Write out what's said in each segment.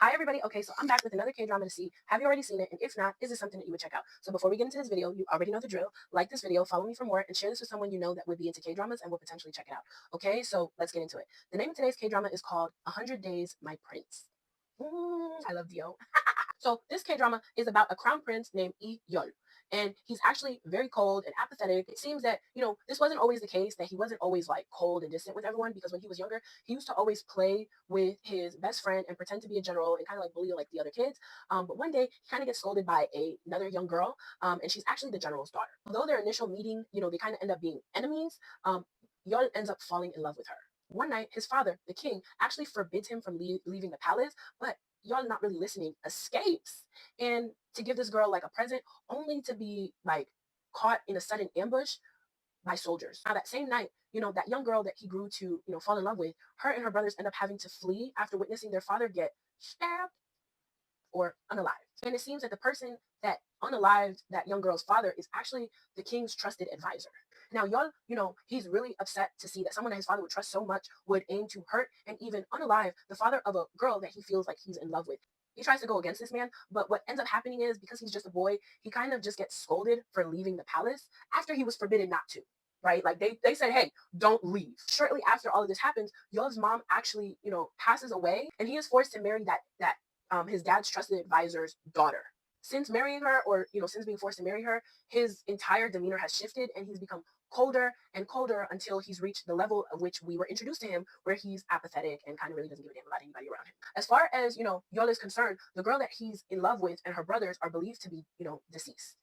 Hi everybody. Okay, so I'm back with another K-drama to see. Have you already seen it? And if not, is this something that you would check out? So before we get into this video, you already know the drill. Like this video, follow me for more, and share this with someone you know that would be into K-dramas and will potentially check it out. Okay, so let's get into it. The name of today's K-drama is called 100 Days, My Prince. I love Dio. So this K-drama is about a crown prince named Lee Yol. And he's actually very cold and apathetic. It seems that, this wasn't always the case, that he wasn't always like cold and distant with everyone, because when he was younger, he used to always play with his best friend and pretend to be a general and kind of like bully like the other kids. But one day he kind of gets scolded by another young girl, and she's actually the general's daughter. Although their initial meeting, they kind of end up being enemies, Yol ends up falling in love with her. One night, his father, the king, actually forbids him from leaving the palace, but y'all not really listening, escapes and to give this girl like a present, only to be like caught in a sudden ambush by soldiers. Now that same night, that young girl that he grew to, fall in love with, her and her brothers end up having to flee after witnessing their father get stabbed or unalived. And it seems that the person that unalived that young girl's father is actually the king's trusted advisor. Now, y'all, he's really upset to see that someone that his father would trust so much would aim to hurt and even unalive the father of a girl that he feels like he's in love with. He tries to go against this man, but what ends up happening is, because he's just a boy, he kind of just gets scolded for leaving the palace after he was forbidden not to. Right? Like they said, hey, don't leave. Shortly after all of this happens, Yo's mom actually, passes away, and he is forced to marry that his dad's trusted advisor's daughter. Since marrying her, or since being forced to marry her, his entire demeanor has shifted, and he's become colder and colder until he's reached the level of which we were introduced to him, where he's apathetic and kind of really doesn't give a damn about anybody around him. As far as Yola is concerned, the girl that he's in love with and her brothers are believed to be deceased.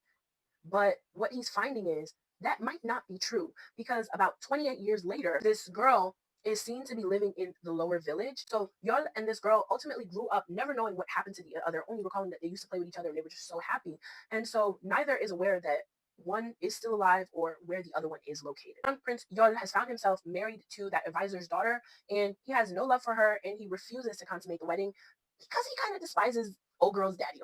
But what he's finding is that might not be true, because about 28 years later, this girl is seen to be living in the lower village. So Yol and this girl ultimately grew up never knowing what happened to the other, only recalling that they used to play with each other and they were just so happy. And so neither is aware that one is still alive or where the other one is located. Young Prince Yol has found himself married to that advisor's daughter, and he has no love for her, and he refuses to consummate the wedding because he kind of despises old girl's daddy.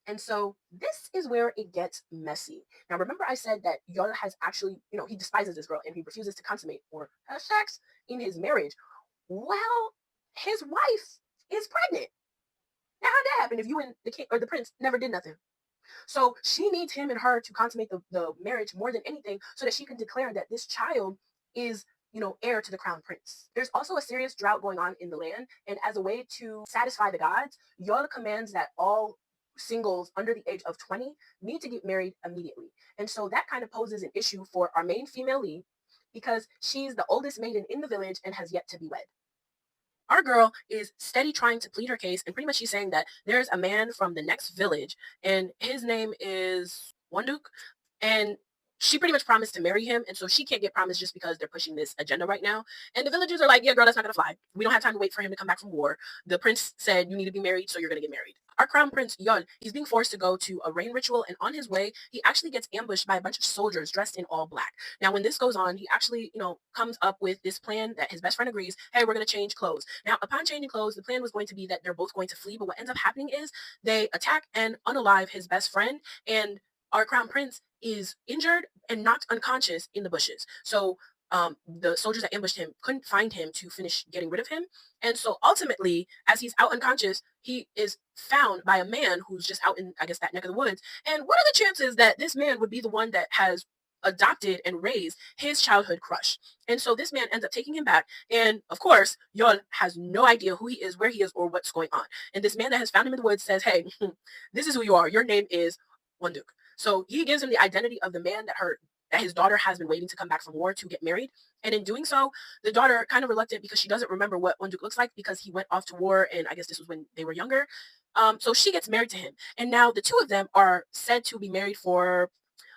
And so this is where it gets messy. Now, remember I said that Yola has actually, he despises this girl and he refuses to consummate or have sex in his marriage. Well, his wife is pregnant. Now, how'd that happen if you and the king or the prince never did nothing? So she needs him and her to consummate the marriage more than anything, so that she can declare that this child is, heir to the crown prince. There's also a serious drought going on in the land, and as a way to satisfy the gods, Yola commands that all singles under the age of 20 need to get married immediately. And so that kind of poses an issue for our main female lead, because she's the oldest maiden in the village and has yet to be wed. Our girl is steady trying to plead her case, and pretty much she's saying that there's a man from the next village, and his name is Wanduk, and she pretty much promised to marry him, and so she can't get promised just because they're pushing this agenda right now. And the villagers are like, yeah, girl, that's not gonna fly. We don't have time to wait for him to come back from war. The prince said you need to be married, so you're gonna get married. Our crown prince, Yon, he's being forced to go to a rain ritual, and on his way, he actually gets ambushed by a bunch of soldiers dressed in all black. Now, when this goes on, he actually, comes up with this plan that his best friend agrees, hey, we're going to change clothes. Now, upon changing clothes, the plan was going to be that they're both going to flee, but what ends up happening is they attack and unalive his best friend, and our crown prince is injured and knocked unconscious in the bushes. So the soldiers that ambushed him couldn't find him to finish getting rid of him. And so ultimately, as he's out unconscious, he is found by a man who's just out in, I guess, that neck of the woods. And what are the chances that this man would be the one that has adopted and raised his childhood crush? And so this man ends up taking him back. And of course, Yon has no idea who he is, where he is, or what's going on. And this man that has found him in the woods says, hey, this is who you are. Your name is Wanduk. So he gives him the identity of the man that his daughter has been waiting to come back from war to get married. And in doing so, the daughter, kind of reluctant because she doesn't remember what Wanduk looks like, because he went off to war, and I guess this was when they were younger. So she gets married to him. And now the two of them are said to be married for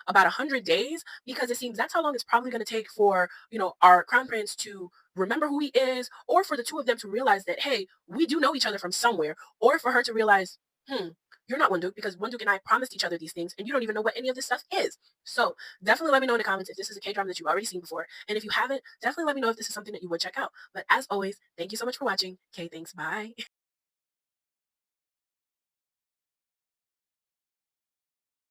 about 100 days, because it seems that's how long it's probably going to take for, our crown prince to remember who he is, or for the two of them to realize that, hey, we do know each other from somewhere, or for her to realize, you're not Wanduk, because Wanduk and I promised each other these things, and you don't even know what any of this stuff is. So definitely let me know in the comments if this is a K-drama that you've already seen before. And if you haven't, definitely let me know if this is something that you would check out. But as always, thank you so much for watching. Okay, thanks. Bye.